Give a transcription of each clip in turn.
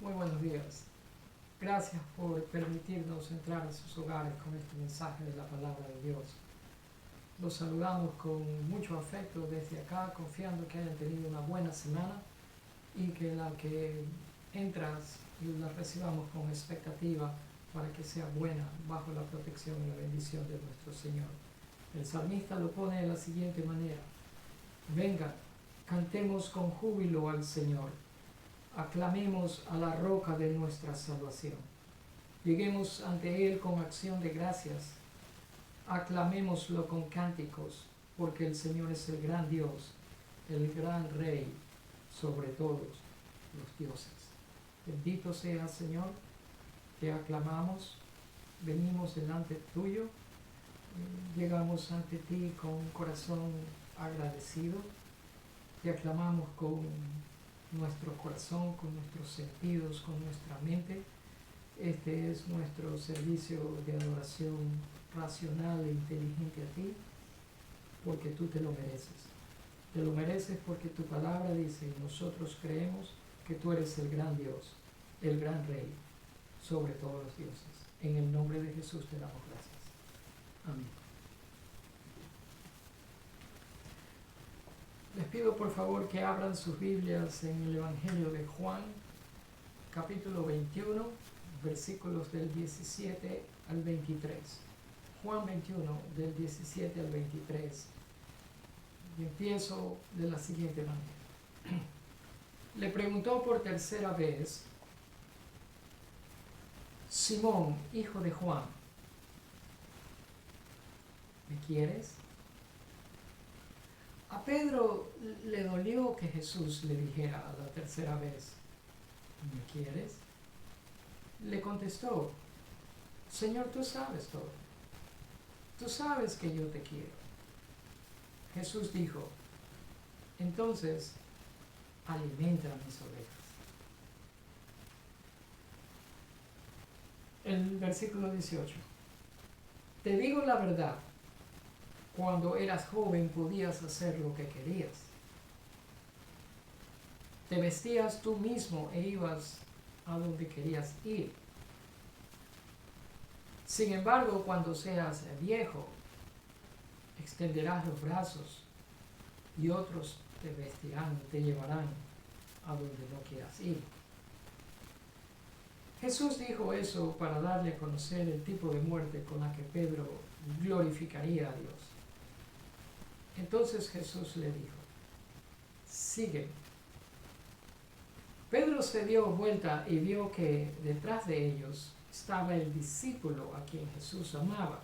Muy buenos días. Gracias por permitirnos entrar a sus hogares con este mensaje de la palabra de Dios. Los saludamos con mucho afecto desde acá, confiando que hayan tenido una buena semana y que la que entras la recibamos con expectativa para que sea buena bajo la protección y la bendición de nuestro Señor. El salmista lo pone de la siguiente manera: venga, cantemos con júbilo al Señor, aclamemos a la roca de nuestra salvación. Lleguemos ante Él con acción de gracias, aclamémoslo con cánticos, porque el Señor es el gran Dios, el gran Rey sobre todos los dioses. Bendito sea, Señor, te aclamamos, venimos delante tuyo, llegamos ante ti con un corazón agradecido, te aclamamos con nuestro corazón, con nuestros sentidos, con nuestra mente. Este es nuestro servicio de adoración racional e inteligente a ti, porque tú te lo mereces. Te lo mereces porque tu palabra dice, y nosotros creemos que tú eres el gran Dios, el gran Rey, sobre todos los dioses. En el nombre de Jesús te damos gracias. Amén. Les pido por favor que abran sus Biblias en el Evangelio de Juan, capítulo 21, versículos del 17 al 23. Juan 21, del 17 al 23. Y empiezo de la siguiente manera. Le preguntó por tercera vez: Simón, hijo de Juan, ¿me quieres? A Pedro le dolió que Jesús le dijera a la tercera vez: ¿me quieres? Le contestó: Señor, tú sabes todo. Tú sabes que yo te quiero. Jesús dijo: entonces, alimenta a mis ovejas. El versículo 18. Te digo la verdad, cuando eras joven podías hacer lo que querías. Te vestías tú mismo e ibas a donde querías ir. Sin embargo, cuando seas viejo, extenderás los brazos y otros te vestirán y te llevarán a donde no quieras ir. Jesús dijo eso para darle a conocer el tipo de muerte con la que Pedro glorificaría a Dios. Entonces Jesús le dijo: sígueme. Pedro se dio vuelta y vio que detrás de ellos estaba el discípulo a quien Jesús amaba,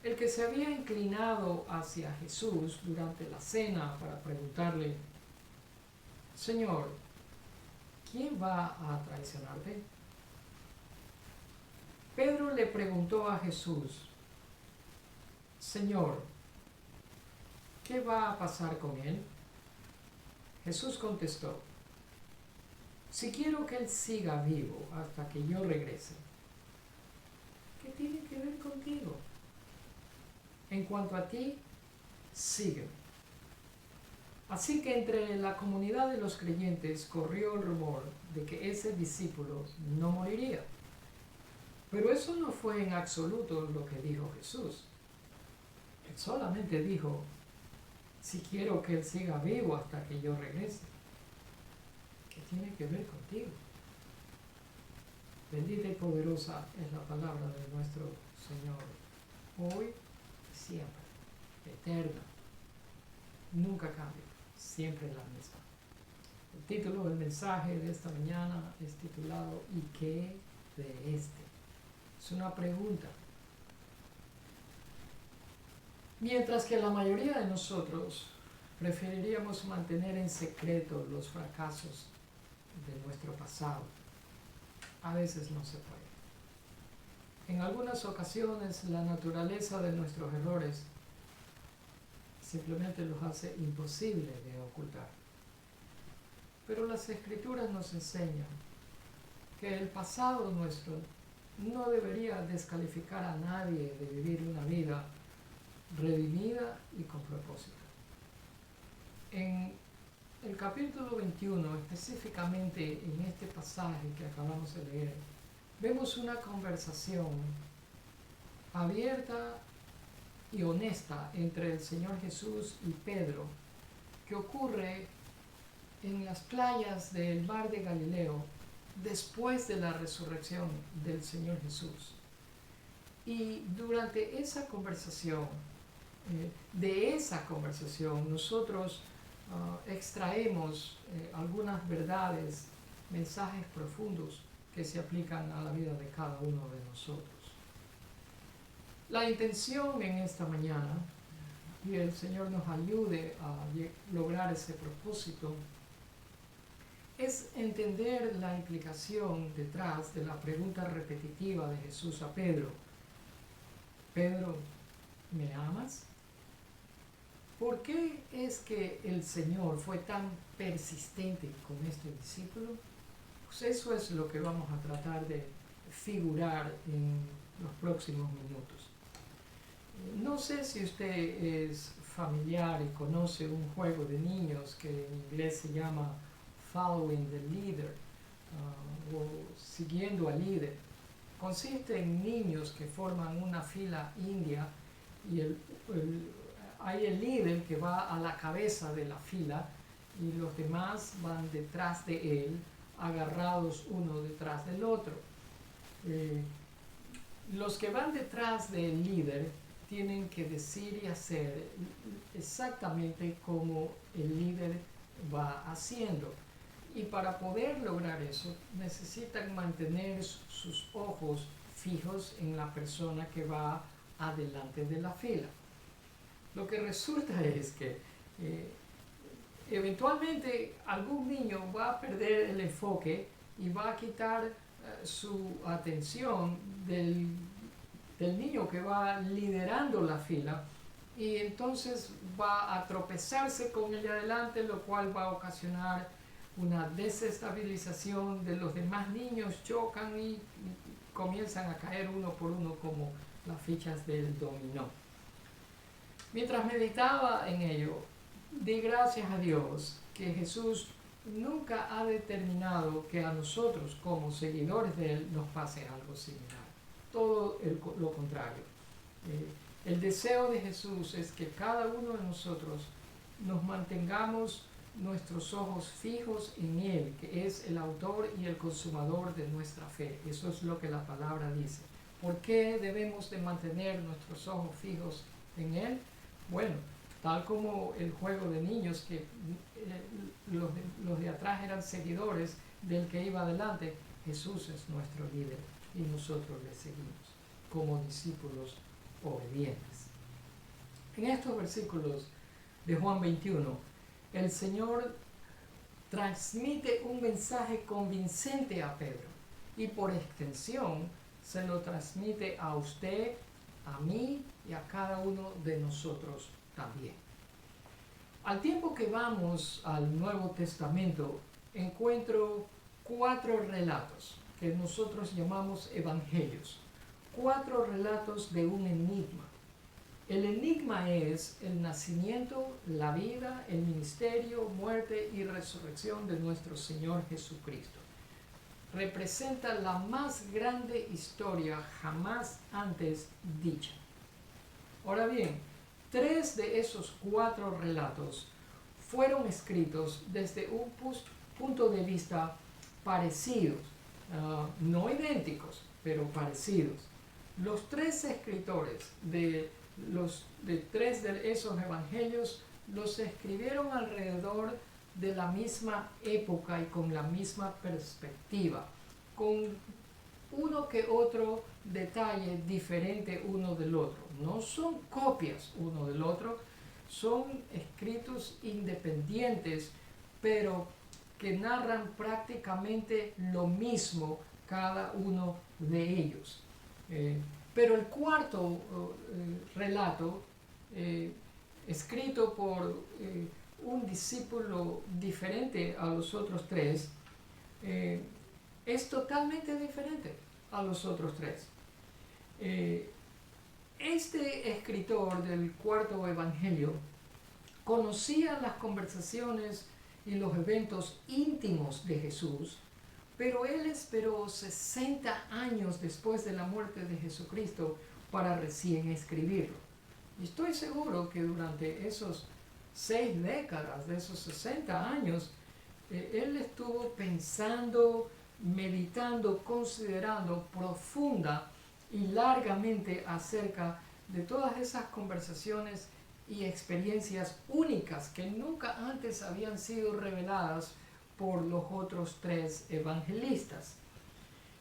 el que se había inclinado hacia Jesús durante la cena para preguntarle: Señor, ¿quién va a traicionarte? Pedro le preguntó a Jesús: Señor, ¿qué va a pasar con él? Jesús contestó: si quiero que él siga vivo hasta que yo regrese, ¿qué tiene que ver contigo? En cuanto a ti, sígueme. Así que entre la comunidad de los creyentes corrió el rumor de que ese discípulo no moriría. Pero eso no fue en absoluto lo que dijo Jesús. Él solamente dijo: si quiero que él siga vivo hasta que yo regrese. ¿Qué tiene que ver contigo? Bendita y poderosa es la palabra de nuestro Señor, hoy y siempre, eterna, nunca cambia, siempre la misma. El título del mensaje de esta mañana es titulado ¿y qué de este? Es una pregunta. Mientras que la mayoría de nosotros preferiríamos mantener en secreto los fracasos de nuestro pasado, a veces no se puede. En algunas ocasiones la naturaleza de nuestros errores simplemente los hace imposible de ocultar. Pero las Escrituras nos enseñan que el pasado nuestro no debería descalificar a nadie de vivir una vida redimida y con propósito. En el capítulo 21, específicamente en este pasaje que acabamos de leer, vemos una conversación abierta y honesta entre el Señor Jesús y Pedro, que ocurre en las playas del mar de Galileo después de la resurrección del Señor Jesús. Y durante esa conversación, de esa conversación, nosotros extraemos algunas verdades, mensajes profundos que se aplican a la vida de cada uno de nosotros. La intención en esta mañana, y el Señor nos ayude a lograr ese propósito, es entender la implicación detrás de la pregunta repetitiva de Jesús a Pedro. Pedro, ¿me amas? ¿Por qué es que el Señor fue tan persistente con este discípulo? Pues eso es lo que vamos a tratar de figurar en los próximos minutos. No sé si usted es familiar y conoce un juego de niños que en inglés se llama Following the Leader, o siguiendo al líder. Consiste en niños que forman una fila india y hay el líder que va a la cabeza de la fila y los demás van detrás de él, agarrados uno detrás del otro. Los que van detrás del líder tienen que decir y hacer exactamente como el líder va haciendo. Y para poder lograr eso, necesitan mantener sus ojos fijos en la persona que va adelante de la fila. Lo que resulta es que eventualmente algún niño va a perder el enfoque y va a quitar su atención del niño que va liderando la fila, y entonces va a tropezarse con el de adelante, lo cual va a ocasionar una desestabilización de los demás niños, chocan y comienzan a caer uno por uno como las fichas del dominó. Mientras meditaba en ello, di gracias a Dios que Jesús nunca ha determinado que a nosotros como seguidores de Él nos pase algo similar. Todo lo contrario. El deseo de Jesús es que cada uno de nosotros nos mantengamos nuestros ojos fijos en Él, que es el autor y el consumador de nuestra fe. Eso es lo que la palabra dice. ¿Por qué debemos de mantener nuestros ojos fijos en Él? Bueno, tal como el juego de niños, que los de atrás eran seguidores del que iba adelante, Jesús es nuestro líder y nosotros le seguimos como discípulos obedientes. En estos versículos de Juan 21, el Señor transmite un mensaje convincente a Pedro y por extensión se lo transmite a usted, a mí y a cada uno de nosotros también. Al tiempo que vamos al Nuevo Testamento, encuentro 4 relatos que nosotros llamamos evangelios, 4 relatos de un enigma. El enigma es el nacimiento, la vida, el ministerio, muerte y resurrección de nuestro Señor Jesucristo. Representa la más grande historia jamás antes dicha. Ahora bien, 3 de esos 4 relatos fueron escritos desde un punto de vista parecidos, no idénticos, pero parecidos. Los 3 escritores de 3 de esos evangelios los escribieron alrededor de la misma época y con la misma perspectiva, con uno que otro detalle diferente uno del otro. No son copias uno del otro, son escritos independientes, pero que narran prácticamente lo mismo cada uno de ellos. Pero el cuarto relato, escrito por un discípulo diferente a los otros 3, es totalmente diferente a los otros 3. Este escritor del cuarto evangelio conocía las conversaciones y los eventos íntimos de Jesús, pero él esperó 60 años después de la muerte de Jesucristo para recién escribirlo. Y estoy seguro que durante esos 6 décadas, de esos 60 años, él estuvo pensando, meditando, considerando profunda y largamente acerca de todas esas conversaciones y experiencias únicas que nunca antes habían sido reveladas por los otros 3 evangelistas.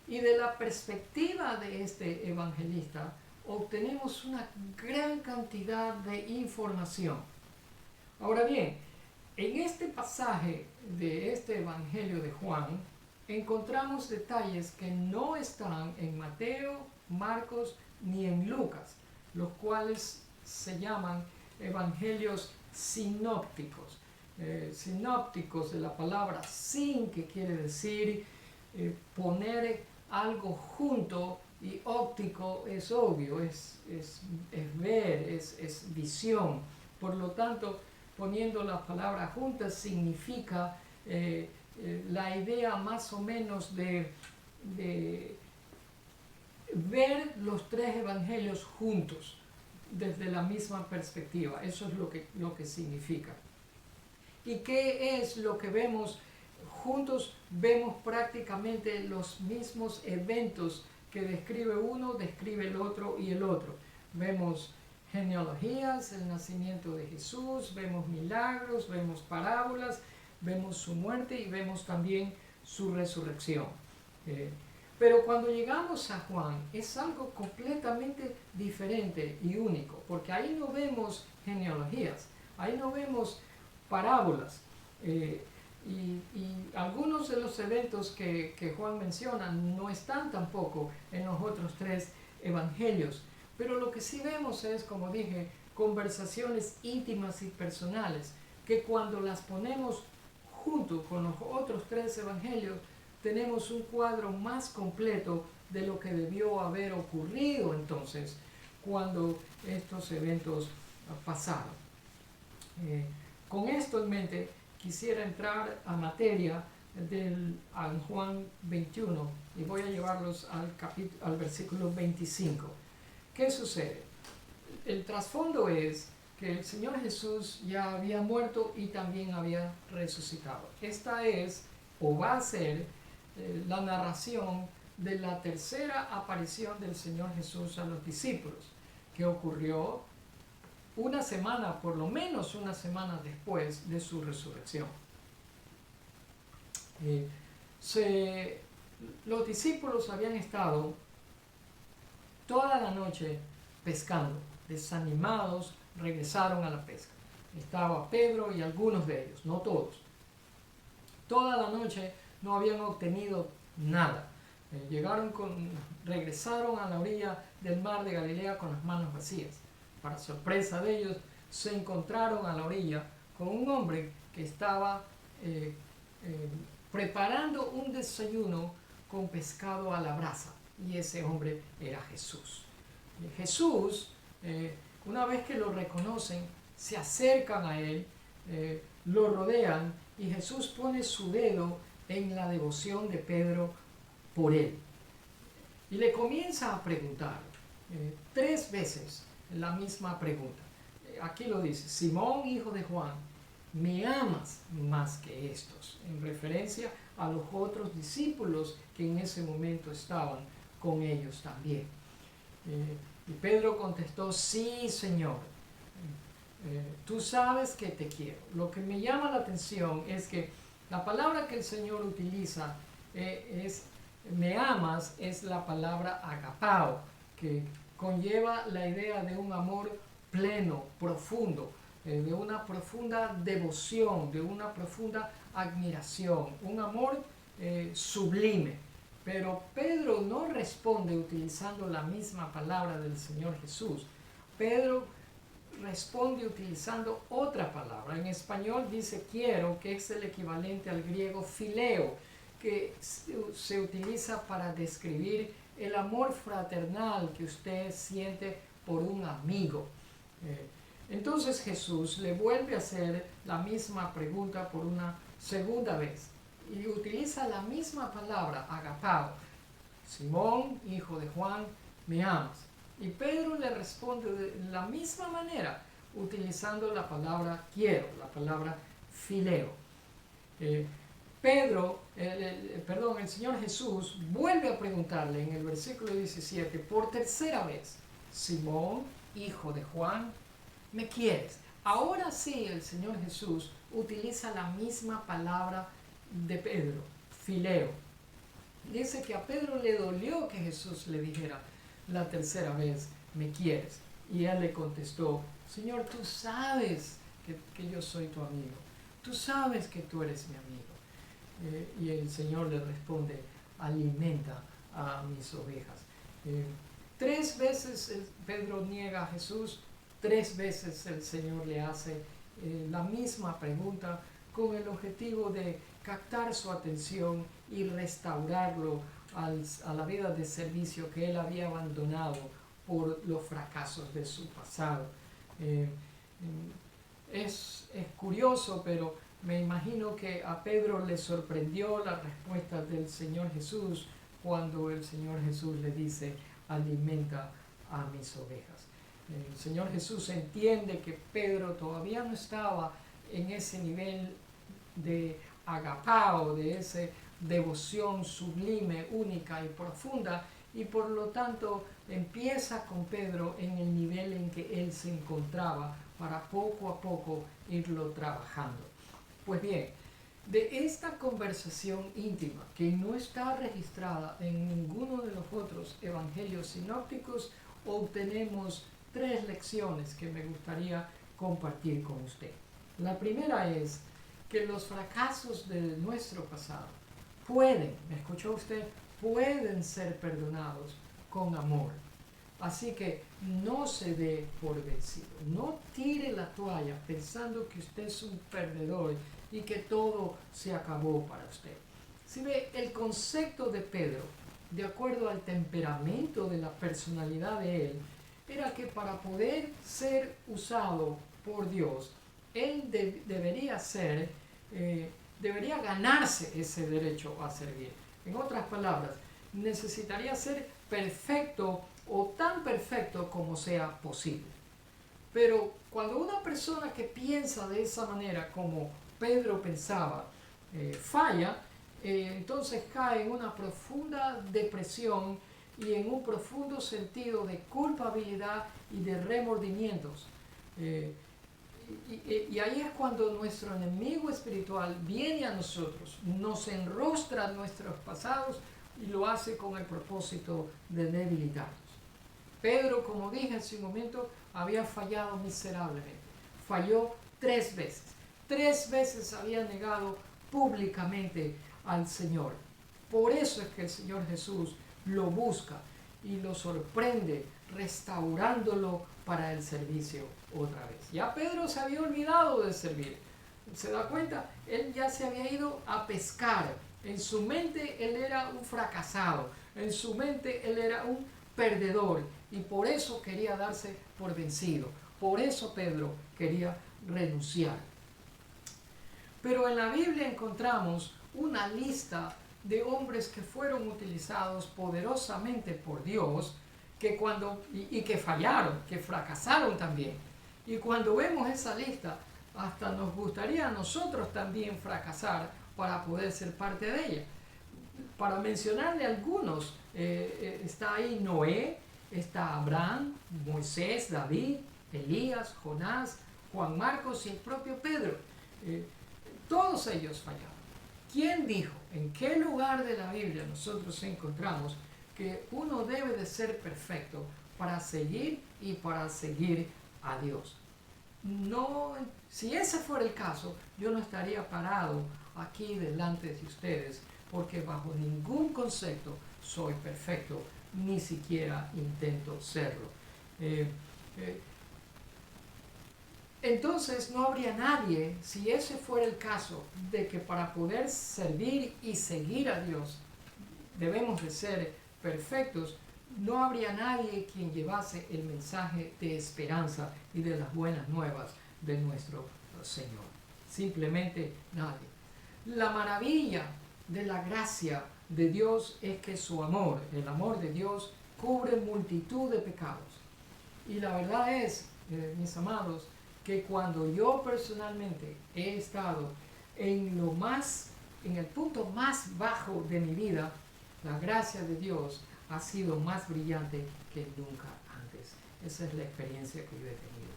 Y de la perspectiva de este evangelista obtenemos una gran cantidad de información. Ahora bien, en este pasaje de este Evangelio de Juan encontramos detalles que no están en Mateo, Marcos ni en Lucas, los cuales se llaman evangelios sinópticos. Sinópticos de la palabra sin, que quiere decir poner algo junto, y óptico es obvio, es ver, es visión. Por lo tanto, poniendo las palabras juntas significa la idea más o menos de ver los 3 evangelios juntos desde la misma perspectiva. Eso es lo que significa. ¿Y qué es lo que vemos juntos? Vemos prácticamente los mismos eventos que describe uno, describe el otro y el otro. Vemos genealogías, el nacimiento de Jesús, vemos milagros, vemos parábolas, vemos su muerte y vemos también su resurrección. Pero cuando llegamos a Juan es algo completamente diferente y único, porque ahí no vemos genealogías, ahí no vemos parábolas, y algunos de los eventos que Juan menciona no están tampoco en los otros 3 evangelios, pero lo que sí vemos es, como dije, conversaciones íntimas y personales, que cuando las ponemos junto con los otros 3 evangelios, tenemos un cuadro más completo de lo que debió haber ocurrido entonces cuando estos eventos pasaron. Con esto en mente, quisiera entrar a materia a Juan 21 y voy a llevarlos al versículo 25. ¿Qué sucede? El trasfondo es que el Señor Jesús ya había muerto y también había resucitado. Esta es, o va a ser, la narración de la tercera aparición del Señor Jesús a los discípulos, que ocurrió una semana, por lo menos una semana después de su resurrección. Los discípulos habían estado toda la noche pescando, desanimados, regresaron a la pesca. Estaba Pedro y algunos de ellos, no todos. Toda la noche no habían obtenido nada. Regresaron a la orilla del mar de Galilea con las manos vacías. Para sorpresa de ellos, se encontraron a la orilla con un hombre que estaba preparando un desayuno con pescado a la brasa. Y ese hombre era Jesús. Jesús, una vez que lo reconocen, se acercan a él, lo rodean, y Jesús pone su dedo en la devoción de Pedro por él. Y le comienza a preguntar 3 veces la misma pregunta. Aquí lo dice: Simón, hijo de Juan, ¿me amas más que estos? En referencia a los otros discípulos que en ese momento estaban con ellos también. Y Pedro contestó: sí, Señor, tú sabes que te quiero. Lo que me llama la atención es que la palabra que el Señor utiliza me amas, es la palabra agapao, que conlleva la idea de un amor pleno, profundo, de una profunda devoción, de una profunda admiración, un amor sublime. Pero Pedro no responde utilizando la misma palabra del Señor Jesús. Pedro responde utilizando otra palabra. En español dice quiero, que es el equivalente al griego phileo, que se utiliza para describir el amor fraternal que usted siente por un amigo. Entonces Jesús le vuelve a hacer la misma pregunta por una segunda vez, y utiliza la misma palabra, agapao. Simón, hijo de Juan, ¿me amas? Y Pedro le responde de la misma manera, utilizando la palabra quiero, la palabra fileo. El Señor Jesús vuelve a preguntarle en el versículo 17, por tercera vez, Simón, hijo de Juan, ¿me quieres? Ahora sí el Señor Jesús utiliza la misma palabra de Pedro, fileo. Dice que a Pedro le dolió que Jesús le dijera la tercera vez, ¿me quieres? Y él le contestó, Señor, tú sabes que yo soy tu amigo. Tú sabes que tú eres mi amigo. Y el Señor le responde, alimenta a mis ovejas. 3 veces Pedro niega a Jesús, 3 veces el Señor le hace la misma pregunta con el objetivo de captar su atención y restaurarlo a la vida de servicio que él había abandonado por los fracasos de su pasado. Es curioso, pero me imagino que a Pedro le sorprendió la respuesta del Señor Jesús cuando el Señor Jesús le dice, alimenta a mis ovejas. El Señor Jesús entiende que Pedro todavía no estaba en ese nivel de agapao, de esa devoción sublime, única y profunda, y por lo tanto empieza con Pedro en el nivel en que él se encontraba para poco a poco irlo trabajando. Pues bien, de esta conversación íntima que no está registrada en ninguno de los otros evangelios sinópticos, obtenemos 3 lecciones que me gustaría compartir con usted. La primera es que los fracasos de nuestro pasado pueden, ¿me escuchó usted? Pueden ser perdonados con amor. Así que no se dé por vencido. No tire la toalla pensando que usted es un perdedor y que todo se acabó para usted. Si ve, el concepto de Pedro, de acuerdo al temperamento de la personalidad de él, era que para poder ser usado por Dios, él debería ganarse ese derecho a servir. En otras palabras, necesitaría ser perfecto o tan perfecto como sea posible. Pero cuando una persona que piensa de esa manera como Pedro pensaba falla, entonces cae en una profunda depresión y en un profundo sentido de culpabilidad y de remordimientos. Y ahí es cuando nuestro enemigo espiritual viene a nosotros, nos enrostra nuestros pasados y lo hace con el propósito de debilitarnos. Pedro, como dije hace un momento, había fallado miserablemente. Falló 3 veces. 3 veces había negado públicamente al Señor. Por eso es que el Señor Jesús lo busca y lo sorprende restaurándolo para el servicio otra vez. Ya Pedro se había olvidado de servir. ¿Se da cuenta? Él ya se había ido a pescar. En su mente él era un fracasado. En su mente él era un perdedor. Y por eso quería darse por vencido. Por eso Pedro quería renunciar. Pero en la Biblia encontramos una lista de hombres que fueron utilizados poderosamente por Dios y que fallaron, que fracasaron también. Y cuando vemos esa lista, hasta nos gustaría a nosotros también fracasar para poder ser parte de ella. Para mencionarle algunos, está ahí Noé, está Abraham, Moisés, David, Elías, Jonás, Juan Marcos y el propio Pedro. Todos ellos fallaron. ¿Quién dijo? ¿En qué lugar de la Biblia nosotros encontramos que uno debe de ser perfecto para seguir y para seguir a Dios? No, si ese fuera el caso, yo no estaría parado aquí delante de ustedes, porque bajo ningún concepto soy perfecto, ni siquiera intento serlo. Entonces no habría nadie, si ese fuera el caso, de que para poder servir y seguir a Dios debemos de ser perfectos, no habría nadie quien llevase el mensaje de esperanza y de las buenas nuevas de nuestro Señor. Simplemente nadie. La maravilla de la gracia de Dios es que su amor, el amor de Dios, cubre multitud de pecados. Y la verdad es, mis amados, que cuando yo personalmente he estado en el punto más bajo de mi vida, la gracia de Dios ha sido más brillante que nunca antes. Esa es la experiencia que yo he tenido.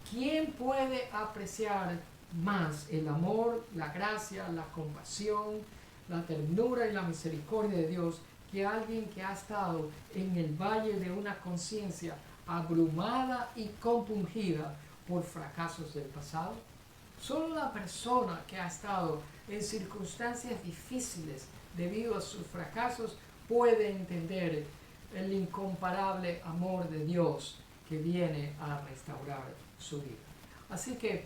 ¿Quién puede apreciar más el amor, la gracia, la compasión, la ternura y la misericordia de Dios que alguien que ha estado en el valle de una conciencia abrumada y compungida por fracasos del pasado? Solo la persona que ha estado en circunstancias difíciles debido a sus fracasos puede entender el incomparable amor de Dios que viene a restaurar su vida. Así que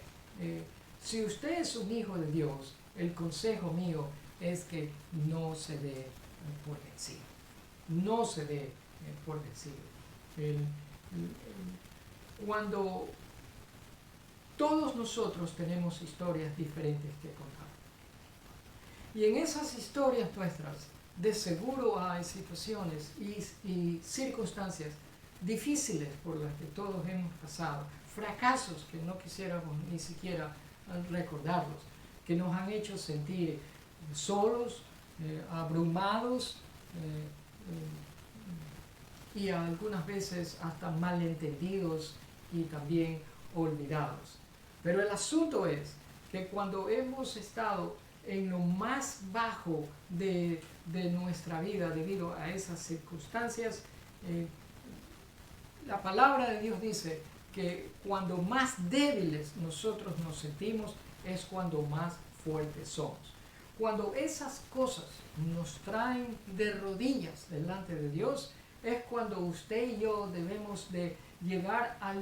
si usted es un hijo de Dios, el consejo mío es que no se dé por vencido. No se dé por vencido. Cuando todos nosotros tenemos historias diferentes que contar. Y en esas historias nuestras, de seguro hay situaciones y circunstancias difíciles por las que todos hemos pasado, fracasos que no quisiéramos ni siquiera recordarlos, que nos han hecho sentir solos, abrumados y algunas veces hasta malentendidos y también olvidados. Pero el asunto es que cuando hemos estado en lo más bajo de nuestra vida debido a esas circunstancias, la palabra de Dios dice que cuando más débiles nosotros nos sentimos es cuando más fuertes somos. Cuando esas cosas nos traen de rodillas delante de Dios, es cuando usted y yo debemos de llegar a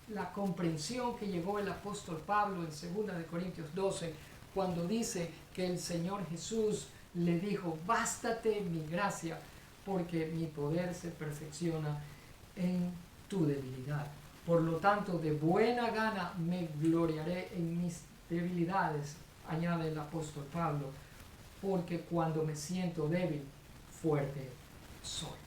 la comprensión que llegó el apóstol Pablo en 2 de Corintios 12, cuando dice que el Señor Jesús le dijo: bástate mi gracia, porque mi poder se perfecciona en tu debilidad. Por lo tanto, de buena gana me gloriaré en mis debilidades, añade el apóstol Pablo, porque cuando me siento débil, fuerte soy.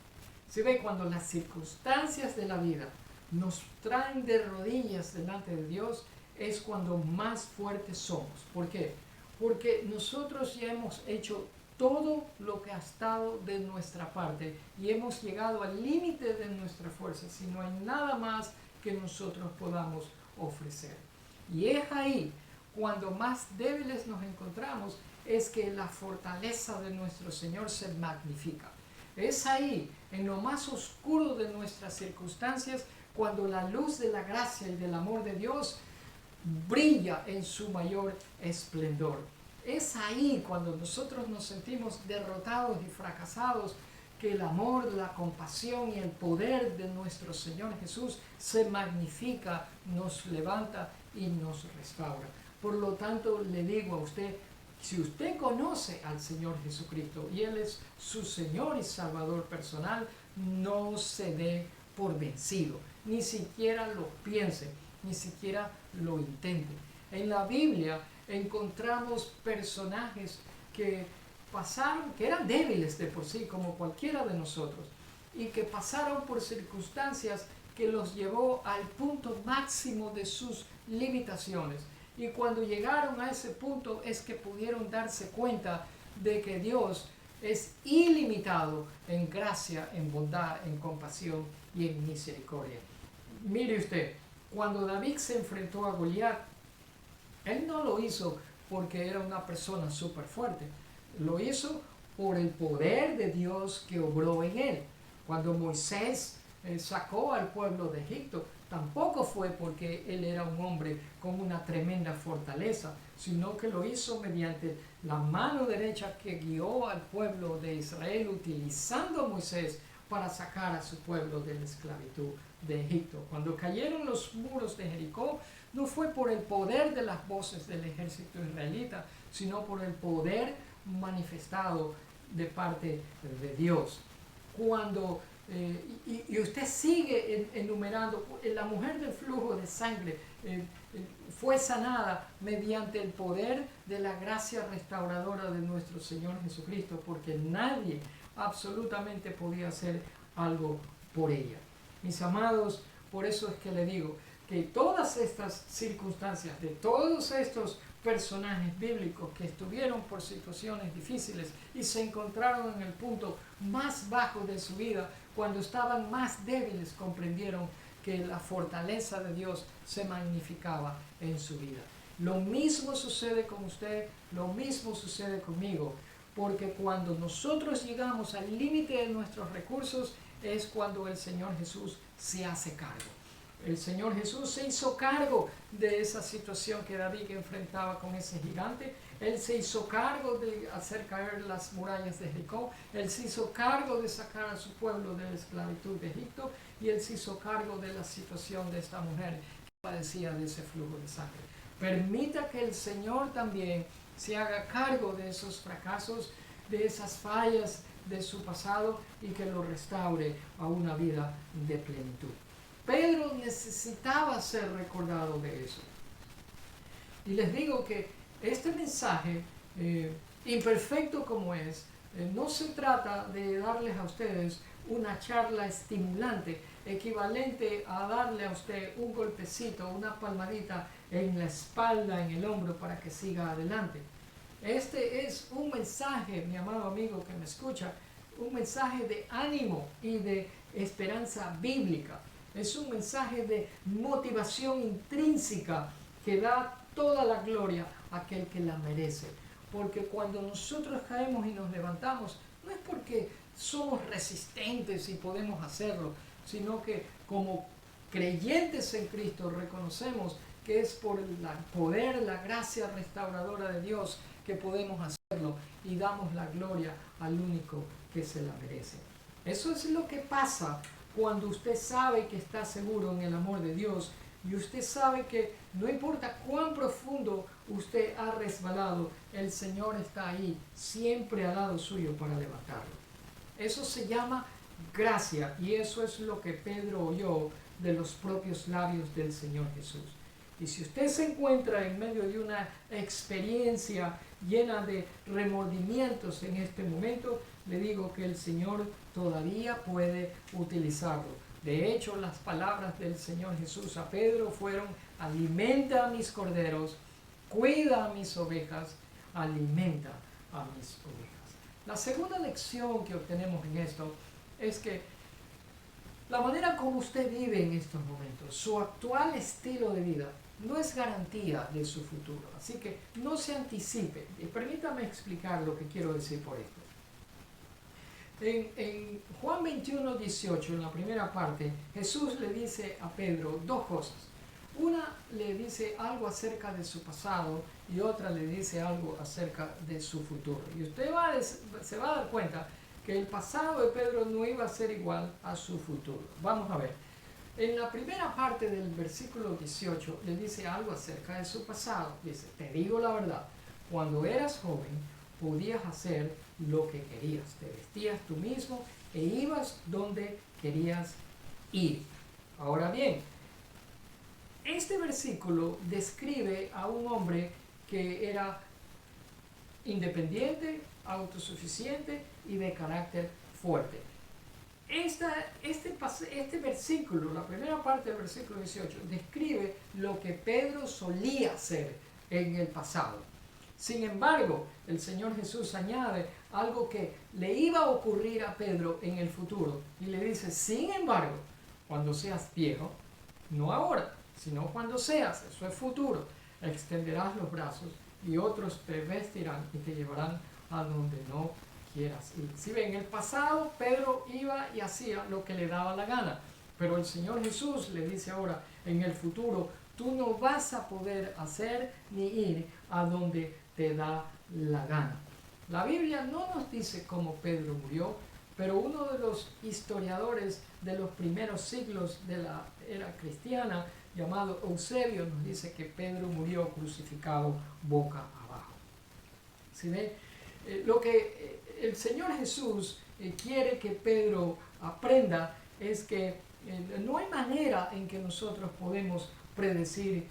Se ve, cuando las circunstancias de la vida nos traen de rodillas delante de Dios, es cuando más fuertes somos. ¿Por qué? Porque nosotros ya hemos hecho todo lo que ha estado de nuestra parte y hemos llegado al límite de nuestra fuerza, si no hay nada más que nosotros podamos ofrecer. Y es ahí, cuando más débiles nos encontramos, es que la fortaleza de nuestro Señor se magnifica. Es ahí, en lo más oscuro de nuestras circunstancias, cuando la luz de la gracia y del amor de Dios brilla en su mayor esplendor. Es ahí, cuando nosotros nos sentimos derrotados y fracasados, que el amor, la compasión y el poder de nuestro Señor Jesús se magnifica, nos levanta y nos restaura. Por lo tanto, le digo a usted, si usted conoce al Señor Jesucristo y Él es su Señor y Salvador personal, no se dé por vencido, ni siquiera lo piense, ni siquiera lo intente. En la Biblia encontramos personajes que pasaron, que eran débiles de por sí, como cualquiera de nosotros, y que pasaron por circunstancias que los llevó al punto máximo de sus limitaciones. Y cuando llegaron a ese punto es que pudieron darse cuenta de que Dios es ilimitado en gracia, en bondad, en compasión y en misericordia. Mire usted, cuando David se enfrentó a Goliat, él no lo hizo porque era una persona súper fuerte. Lo hizo por el poder de Dios que obró en él. Cuando Moisés sacó al pueblo de Egipto, tampoco fue porque él era un hombre con una tremenda fortaleza, sino que lo hizo mediante la mano derecha que guió al pueblo de Israel, utilizando a Moisés para sacar a su pueblo de la esclavitud de Egipto. Cuando cayeron los muros de Jericó, no fue por el poder de las voces del ejército israelita, sino por el poder manifestado de parte de Dios. Cuando y usted sigue enumerando, la mujer del flujo de sangre, fue sanada mediante el poder de la gracia restauradora de nuestro Señor Jesucristo, porque nadie absolutamente podía hacer algo por ella. Mis amados, por eso es que le digo que todas estas circunstancias de todos estos personajes bíblicos que estuvieron por situaciones difíciles y se encontraron en el punto más bajo de su vida, cuando estaban más débiles, comprendieron que la fortaleza de Dios se magnificaba en su vida. Lo mismo sucede con usted, lo mismo sucede conmigo, porque cuando nosotros llegamos al límite de nuestros recursos es cuando el Señor Jesús se hace cargo. El Señor Jesús se hizo cargo de esa situación que David enfrentaba con ese gigante. Él se hizo cargo de hacer caer las murallas de Jericó. Él se hizo cargo de sacar a su pueblo de la esclavitud de Egipto. Y Él se hizo cargo de la situación de esta mujer que padecía de ese flujo de sangre. Permita que el Señor también se haga cargo de esos fracasos, de esas fallas de su pasado y que lo restaure a una vida de plenitud. Pedro necesitaba ser recordado de eso. Y les digo que este mensaje, imperfecto como es, no se trata de darles a ustedes una charla estimulante, equivalente a darle a usted un golpecito, una palmadita en la espalda, en el hombro, para que siga adelante. Este es un mensaje, mi amado amigo que me escucha, un mensaje de ánimo y de esperanza bíblica. Es un mensaje de motivación intrínseca que da toda la gloria a aquel que la merece. Porque cuando nosotros caemos y nos levantamos, no es porque somos resistentes y podemos hacerlo, sino que como creyentes en Cristo reconocemos que es por el poder, la gracia restauradora de Dios que podemos hacerlo y damos la gloria al único que se la merece. Eso es lo que pasa cuando usted sabe que está seguro en el amor de Dios y usted sabe que no importa cuán profundo usted ha resbalado, el Señor está ahí, siempre al lado suyo para levantarlo. Eso se llama gracia y eso es lo que Pedro oyó de los propios labios del Señor Jesús. Y si usted se encuentra en medio de una experiencia llena de remordimientos en este momento, le digo que el Señor todavía puede utilizarlo. De hecho, las palabras del Señor Jesús a Pedro fueron: alimenta a mis corderos, cuida a mis ovejas, alimenta a mis ovejas. La segunda lección que obtenemos en esto es que la manera como usted vive en estos momentos, su actual estilo de vida, no es garantía de su futuro. Así que no se anticipe. Y permítame explicar lo que quiero decir por esto. En Juan 21, 18, en la primera parte, Jesús le dice a Pedro dos cosas. Una le dice algo acerca de su pasado y otra le dice algo acerca de su futuro. Y usted se va a dar cuenta que el pasado de Pedro no iba a ser igual a su futuro. Vamos a ver. En la primera parte del versículo 18 le dice algo acerca de su pasado. Dice: te digo la verdad, cuando eras joven podías hacer lo que querías, te vestías tú mismo e ibas donde querías ir. Ahora bien, este versículo describe a un hombre que era independiente, autosuficiente y de carácter fuerte. Este versículo, la primera parte del versículo 18, describe lo que Pedro solía hacer en el pasado. Sin embargo, el Señor Jesús añade algo que le iba a ocurrir a Pedro en el futuro y le dice: sin embargo, cuando seas viejo, no ahora, sino cuando seas, eso es futuro, extenderás los brazos y otros te vestirán y te llevarán a donde no quieras ir. Si ven, en el pasado Pedro iba y hacía lo que le daba la gana, pero el Señor Jesús le dice ahora: en el futuro tú no vas a poder hacer ni ir a donde te da la gana. La Biblia no nos dice cómo Pedro murió, pero uno de los historiadores de los primeros siglos de la era cristiana, llamado Eusebio, nos dice que Pedro murió crucificado boca abajo. ¿Sí ve? Lo que el Señor Jesús quiere que Pedro aprenda es que no hay manera en que nosotros podemos predecir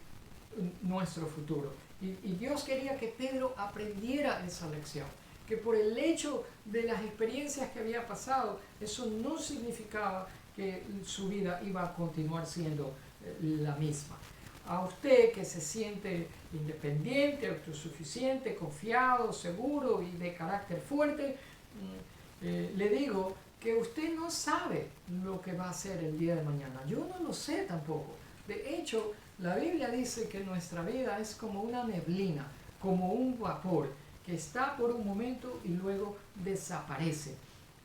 nuestro futuro. Y Dios quería que Pedro aprendiera esa lección, que por el hecho de las experiencias que había pasado, eso no significaba que su vida iba a continuar siendo la misma. A usted que se siente independiente, autosuficiente, confiado, seguro y de carácter fuerte, le digo que usted no sabe lo que va a hacer el día de mañana. Yo no lo sé tampoco. De hecho, la Biblia dice que nuestra vida es como una neblina, como un vapor que está por un momento y luego desaparece.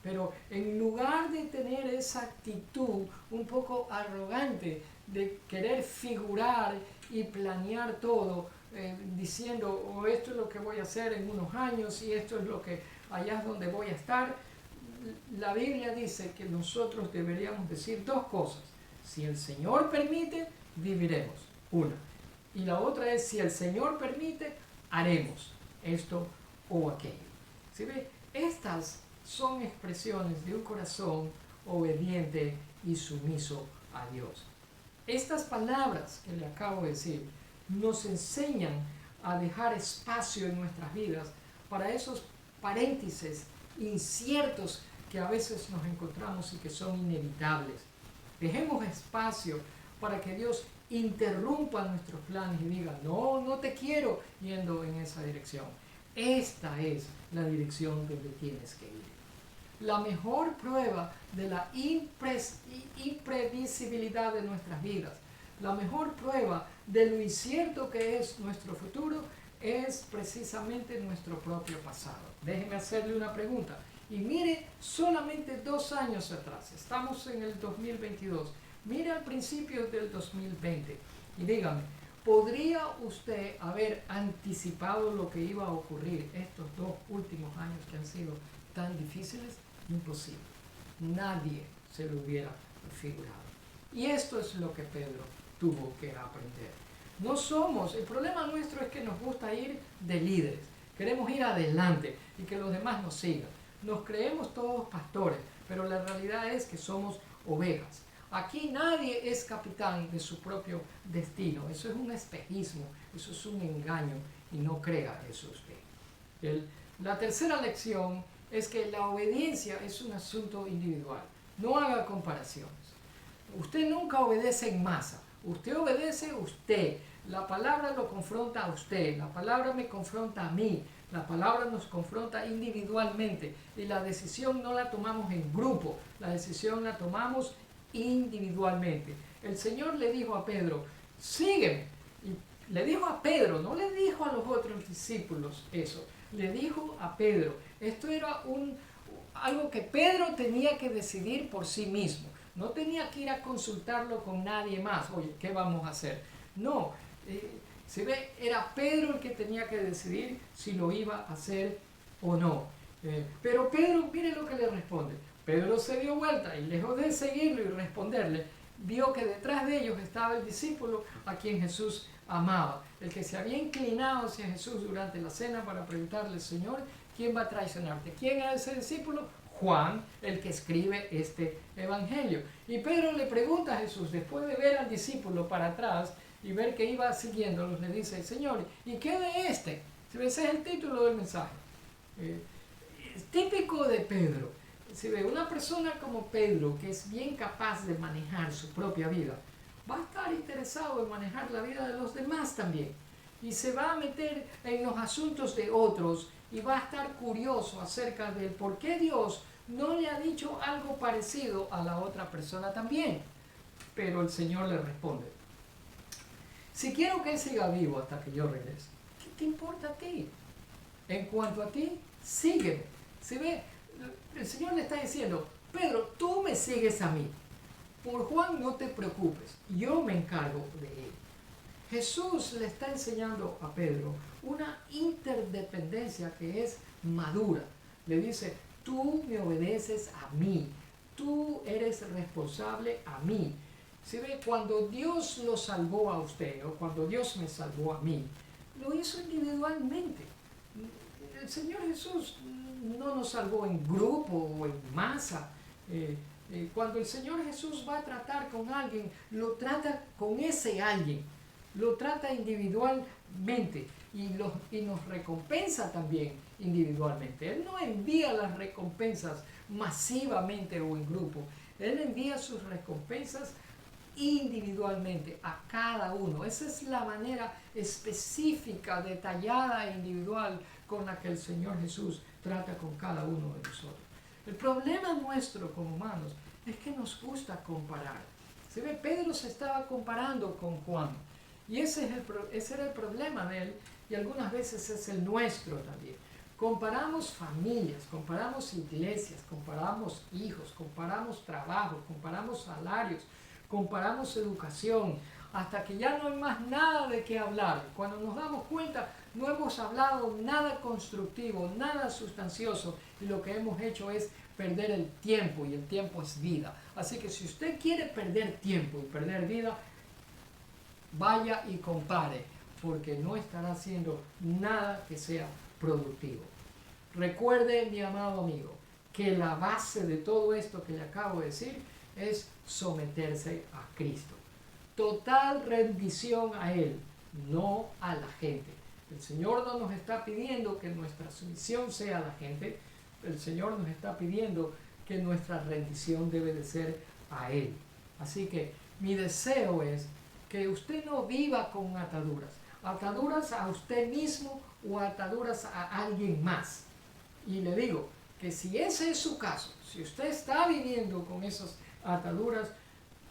Pero en lugar de tener esa actitud un poco arrogante de querer figurar y planear todo, diciendo, oh, esto es lo que voy a hacer en unos años y esto es lo que allá es donde voy a estar, la Biblia dice que nosotros deberíamos decir dos cosas. Si el Señor permite, viviremos. Una. Y la otra es, si el Señor permite, haremos esto o aquello. ¿Sí ve? Estas son expresiones de un corazón obediente y sumiso a Dios. Estas palabras que le acabo de decir nos enseñan a dejar espacio en nuestras vidas para esos paréntesis inciertos que a veces nos encontramos y que son inevitables. Dejemos espacio para que Dios interrumpa nuestros planes y diga, no, no te quiero yendo en esa dirección. Esta es la dirección donde tienes que ir. La mejor prueba de la imprevisibilidad de nuestras vidas, la mejor prueba de lo incierto que es nuestro futuro, es precisamente nuestro propio pasado. Déjeme hacerle una pregunta. Y mire, solamente 2 años atrás, estamos en el 2022, mire al principio del 2020 y dígame, ¿podría usted haber anticipado lo que iba a ocurrir estos 2 últimos años que han sido tan difíciles? Imposible. Nadie se lo hubiera figurado. Y esto es lo que Pedro tuvo que aprender. No somos, el problema nuestro es que nos gusta ir de líderes. Queremos ir adelante y que los demás nos sigan. Nos creemos todos pastores, pero la realidad es que somos ovejas. Aquí nadie es capitán de su propio destino. Eso es un espejismo, eso es un engaño y no crea eso usted. La tercera lección es que la obediencia es un asunto individual. No haga comparaciones. Usted nunca obedece en masa. Usted obedece usted. La palabra lo confronta a usted. La palabra me confronta a mí. La palabra nos confronta individualmente. Y la decisión no la tomamos en grupo. La decisión la tomamos individualmente. El Señor le dijo a Pedro, sígueme. Y le dijo a Pedro, no le dijo a los otros discípulos eso. Le dijo a Pedro. Esto era algo que Pedro tenía que decidir por sí mismo. No tenía que ir a consultarlo con nadie más. Oye, ¿qué vamos a hacer? No, se ve, era Pedro el que tenía que decidir si lo iba a hacer o no. Pero Pedro, mire lo que le responde. Pedro se dio vuelta y lejos de seguirlo y responderle, vio que detrás de ellos estaba el discípulo a quien Jesús amaba, el que se había inclinado hacia Jesús durante la cena para preguntarle, Señor, ¿quién va a traicionarte? ¿Quién era ese discípulo? Juan, el que escribe este evangelio. Y Pedro le pregunta a Jesús, después de ver al discípulo para atrás y ver que iba siguiéndolos, le dice, Señor, ¿y qué de este? Ese es el título del mensaje. Es típico de Pedro. Si ve una persona como Pedro, que es bien capaz de manejar su propia vida, va a estar interesado en manejar la vida de los demás también. Y se va a meter en los asuntos de otros y va a estar curioso acerca de por qué Dios no le ha dicho algo parecido a la otra persona también. Pero el Señor le responde, si quiero que él siga vivo hasta que yo regrese, ¿qué te importa a ti? En cuanto a ti, sígueme. ¿Se ve? El Señor le está diciendo, Pedro, tú me sigues a mí. Por Juan no te preocupes, yo me encargo de él. Jesús le está enseñando a Pedro una interdependencia que es madura. Le dice, tú me obedeces a mí, tú eres responsable a mí. ¿Se ve? Cuando Dios lo salvó a usted o cuando Dios me salvó a mí, lo hizo individualmente. El Señor Jesús no nos salvó en grupo o en masa. Cuando el Señor Jesús va a tratar con alguien, lo trata con ese alguien. lo trata individualmente y nos recompensa también individualmente. Él no envía las recompensas masivamente o en grupo. Él envía sus recompensas individualmente a cada uno. Esa es la manera específica, detallada e individual con la que el Señor Jesús trata con cada uno de nosotros. El problema nuestro como humanos es que nos gusta comparar. Se ve, Pedro se estaba comparando con Juan y ese era el problema de él, y algunas veces es el nuestro también. Comparamos familias, comparamos iglesias, comparamos hijos, comparamos trabajo, comparamos salarios, comparamos educación, hasta que ya no hay más nada de qué hablar. Cuando nos damos cuenta, no hemos hablado nada constructivo, nada sustancioso, y lo que hemos hecho es perder el tiempo, y el tiempo es vida. Así que si usted quiere perder tiempo y perder vida, vaya y compare, porque no estará haciendo nada que sea productivo. Recuerde, mi amado amigo, que la base de todo esto que le acabo de decir es someterse a Cristo. Total rendición a Él, no a la gente. El Señor no nos está pidiendo que nuestra sumisión sea a la gente. El Señor nos está pidiendo que nuestra rendición debe de ser a Él. Así que mi deseo es que usted no viva con ataduras a usted mismo o ataduras a alguien más. Y le digo que si ese es su caso, si usted está viviendo con esas ataduras,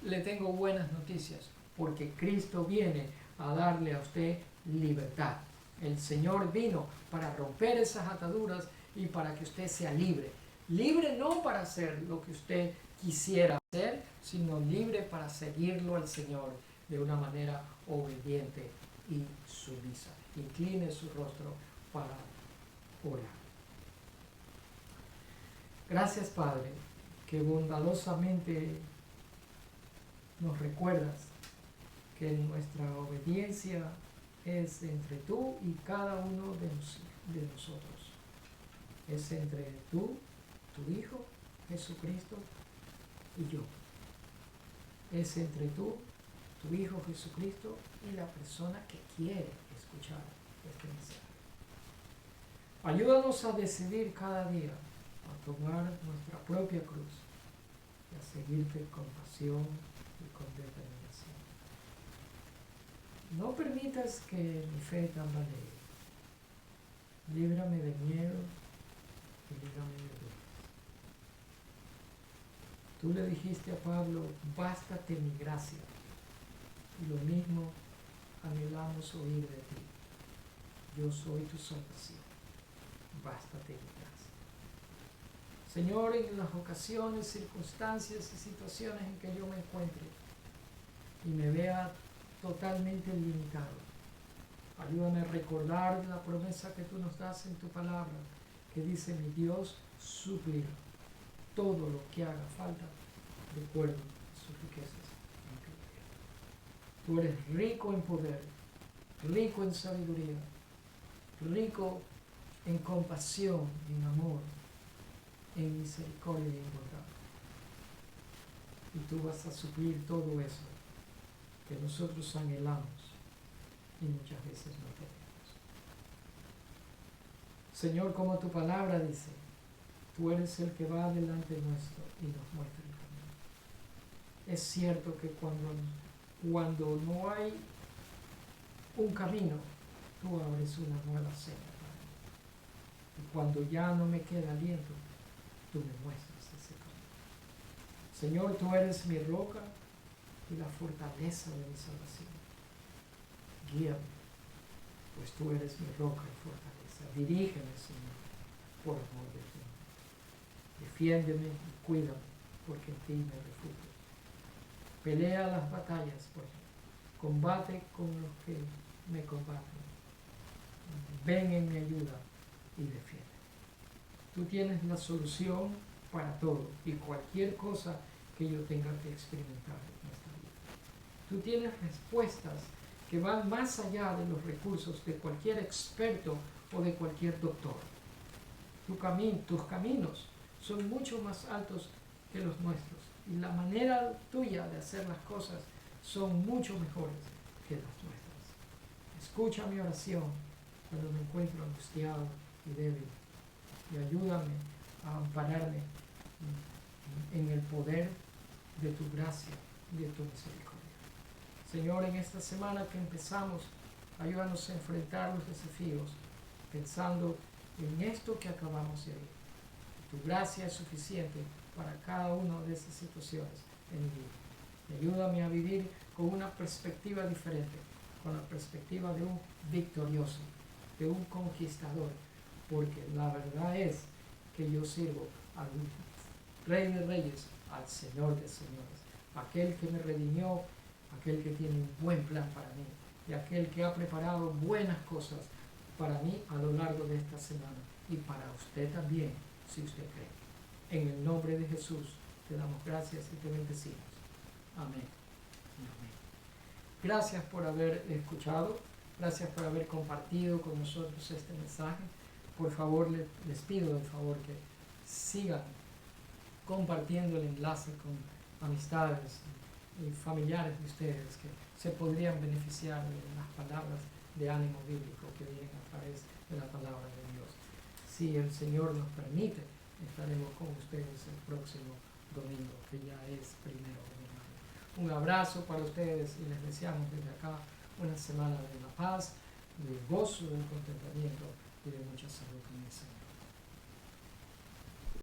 le tengo buenas noticias, porque Cristo viene a darle a usted libertad. El Señor vino para romper esas ataduras y para que usted sea libre. Libre no para hacer lo que usted quisiera hacer, sino libre para seguirlo al Señor de una manera obediente y sumisa. Incline su rostro para orar. Gracias, Padre, que bondadosamente nos recuerdas que nuestra obediencia es entre tú y cada uno de nosotros. Es entre tú, tu Hijo, Jesucristo, y yo. Es entre tú, tu Hijo Jesucristo, y la persona que quiere escuchar este mensaje. Ayúdanos a decidir cada día a tomar nuestra propia cruz y a seguirte con pasión y con determinación. No permitas que mi fe tambalee. Líbrame de miedo y líbrame de dudas. Tú le dijiste a Pablo, bástate mi gracia. Y lo mismo anhelamos oír de ti. Yo soy tu salvación. Bástate mi gracia. Señor, en las ocasiones, circunstancias y situaciones en que yo me encuentre y me vea totalmente limitado, ayúdame a recordar la promesa que tú nos das en tu palabra, que dice, mi Dios suplirá todo lo que haga falta de acuerdo a sus riquezas en Cristo. Tú eres rico en poder, rico en sabiduría, rico en compasión, en amor, en misericordia y en bondad. Y tú vas a suplir todo eso que nosotros anhelamos y muchas veces no tenemos. Señor, como tu palabra dice, tú eres el que va delante nuestro y nos muestra el camino. Es cierto que cuando no hay un camino, tú abres una nueva senda para mí. Y cuando ya no me queda aliento, tú me muestras ese camino. Señor, tú eres mi roca y la fortaleza de mi salvación. Guíame, pues tú eres mi roca y fortaleza. Dirígeme, Señor, por amor de ti. Defiéndeme y cuídame, porque en ti me refugio. Pelea las batallas por mí. Combate con los que me combaten. Ven en mi ayuda y defiende. Tú tienes la solución para todo y cualquier cosa que yo tenga que experimentar en esta vida. Tú tienes respuestas que van más allá de los recursos de cualquier experto o de cualquier doctor. Tus caminos son mucho más altos que los nuestros y la manera tuya de hacer las cosas son mucho mejores que las nuestras. Escucha mi oración cuando me encuentro angustiado y débil. Y ayúdame a ampararme en el poder de tu gracia y de tu misericordia. Señor, en esta semana que empezamos, ayúdanos a enfrentar los desafíos pensando en esto que acabamos de oír. Tu gracia es suficiente para cada una de esas situaciones en mi vida. Y ayúdame a vivir con una perspectiva diferente, con la perspectiva de un victorioso, de un conquistador, porque la verdad es que yo sirvo al Rey de Reyes, al Señor de Señores, aquel que me redimió, aquel que tiene un buen plan para mí y aquel que ha preparado buenas cosas para mí a lo largo de esta semana y para usted también, si usted cree. En el nombre de Jesús te damos gracias y te bendecimos. Amén. Amén. Gracias por haber escuchado, gracias por haber compartido con nosotros este mensaje. Por favor, les pido de favor que sigan compartiendo el enlace con amistades y familiares de ustedes que se podrían beneficiar de las palabras de ánimo bíblico que vienen a través de la palabra de Dios. Si el Señor nos permite, estaremos con ustedes el próximo domingo, que ya es 1 de mayo. Un abrazo para ustedes y les deseamos desde acá una semana de la paz, del gozo, del contentamiento y de mucha salud en el Señor.